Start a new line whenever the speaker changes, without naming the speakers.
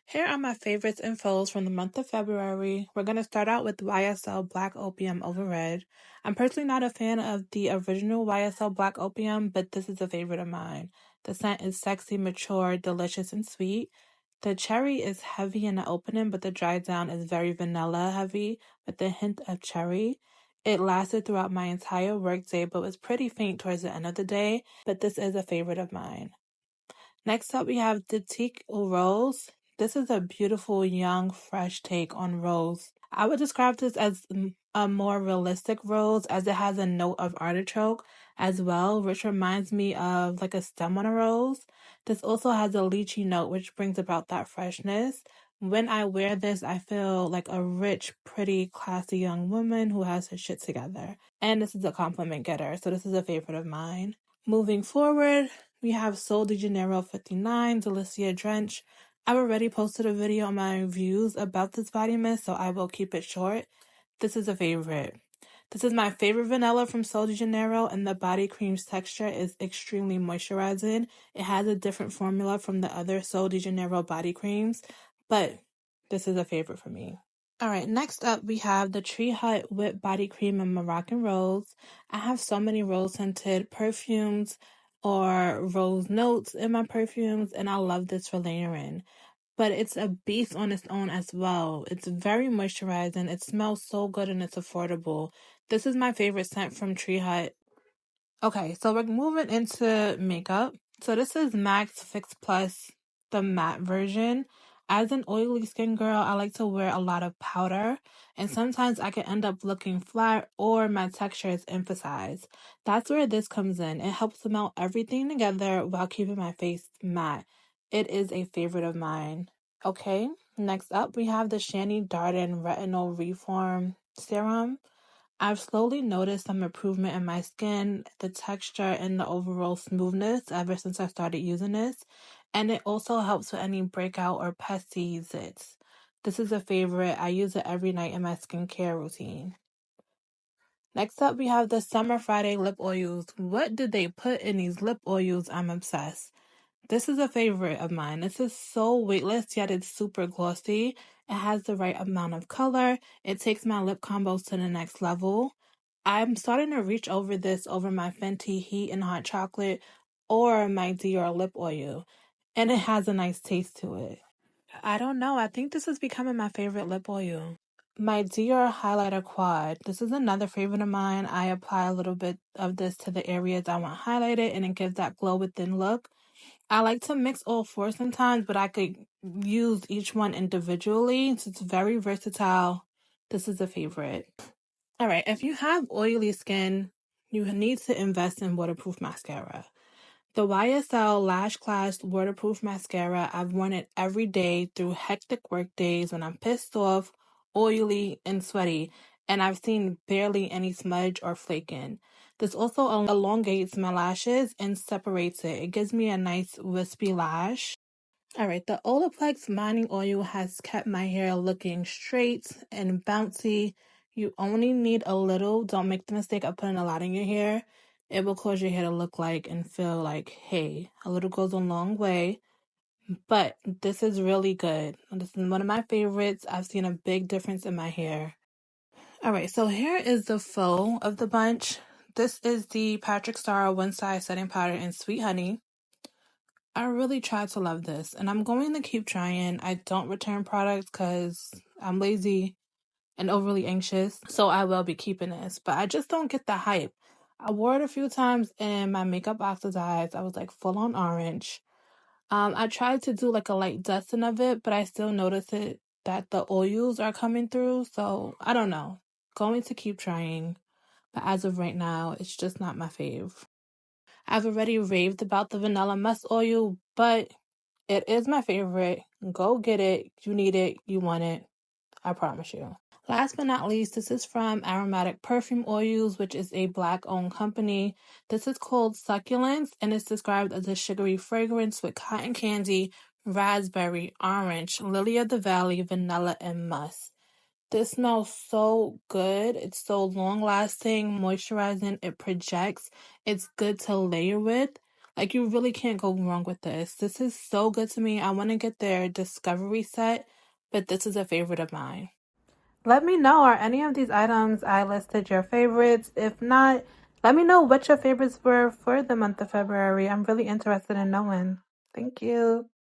Here are my favorites and foes from the month of February. We're going to start out with YSL Black Opium Over Red. I'm personally not a fan of the original YSL Black Opium, but this is a favorite of mine. The scent is sexy, mature, delicious, and sweet. The cherry is heavy in the opening, but the dry down is very vanilla heavy with a hint of cherry. It lasted throughout my entire workday, but was pretty faint towards the end of the day, but this is a favorite of mine. Next up, we have Diptyque Eau Rose. This is a beautiful, young, fresh take on rose. I would describe this as a more realistic rose, as it has a note of artichoke as well, which reminds me of like a stem on a rose. This also has a lychee note, which brings about that freshness. When I wear this, I feel like a rich, pretty, classy young woman who has her shit together. And this is a compliment getter, so this is a favorite of mine. Moving forward, we have Sol de Janeiro 59, Delicia Drench. I've already posted a video on my reviews about this body mist, so I will keep it short. This is a favorite. This is my favorite vanilla from Sol de Janeiro, and the body cream's texture is extremely moisturizing. It has a different formula from the other Sol de Janeiro body creams, but this is a favorite for me. Alright, next up we have the Tree Hut Whipped Body Cream in Moroccan Rose. I have so many rose-scented perfumes or rose notes in my perfumes, and I love this for layering. But it's a beast on its own as well. It's very moisturizing. It smells so good and it's affordable. This is my favorite scent from Tree Hut. Okay, so we're moving into makeup. So this is MAC's Fix Plus, the matte version. As an oily skin girl, I like to wear a lot of powder, and sometimes I can end up looking flat or my texture is emphasized. That's where this comes in. It helps to melt everything together while keeping my face matte. It is a favorite of mine. Okay, next up we have the Shani Darden Retinol Reform Serum. I've slowly noticed some improvement in my skin, the texture, and the overall smoothness ever since I started using this. And it also helps with any breakout or pesty zits. This is a favorite. I use it every night in my skincare routine. Next up, we have the Summer Friday lip oils. What did they put in these lip oils? I'm obsessed. This is a favorite of mine. This is so weightless, yet it's super glossy. It has the right amount of color. It takes my lip combos to the next level. I'm starting to reach over this over my Fenty Heat and Hot Chocolate or my Dior lip oil. And it has a nice taste to it. I don't know. I think this is becoming my favorite lip oil. My Dior Highlighter Quad. This is another favorite of mine. I apply a little bit of this to the areas I want highlighted, and it gives that glow within look. I like to mix all four sometimes, but I could use each one individually. So it's very versatile. This is a favorite. All right, if you have oily skin, you need to invest in waterproof mascara. The YSL Lash Class Waterproof Mascara, I've worn it every day through hectic work days when I'm pissed off, oily, and sweaty, and I've seen barely any smudge or flaking. This also elongates my lashes and separates it. It gives me a nice wispy lash. Alright, the Olaplex Mining Oil has kept my hair looking straight and bouncy. You only need a little. Don't make the mistake of putting a lot in your hair. It will cause your hair to look like and feel like, hey, a little goes a long way. But this is really good. This is one of my favorites. I've seen a big difference in my hair. Alright, so here is the faux of the bunch. This is the Patrick Star One Size Setting Powder in Sweet Honey. I really try to love this, and I'm going to keep trying. I don't return products because I'm lazy and overly anxious, so I will be keeping this. But I just don't get the hype. I wore it a few times and my makeup oxidized. I was like full on orange. I tried to do like a light dusting of it, but I still notice it that the oils are coming through. So I don't know. Going to keep trying, but as of right now, it's just not my fave. I've already raved about the Vanilla Musk Oil, but it is my favorite. Go get it. You need it. You want it. I promise you. Last but not least, this is from Aromatic Perfume Oils, which is a Black-owned company. This is called Succulence, and it's described as a sugary fragrance with cotton candy, raspberry, orange, lily of the valley, vanilla, and musk. This smells so good. It's so long-lasting, moisturizing. It projects. It's good to layer with. Like, you really can't go wrong with this. This is so good to me. I want to get their Discovery set, but this is a favorite of mine. Let me know, are any of these items I listed your favorites? If not, let me know what your favorites were for the month of February. I'm really interested in knowing. Thank you.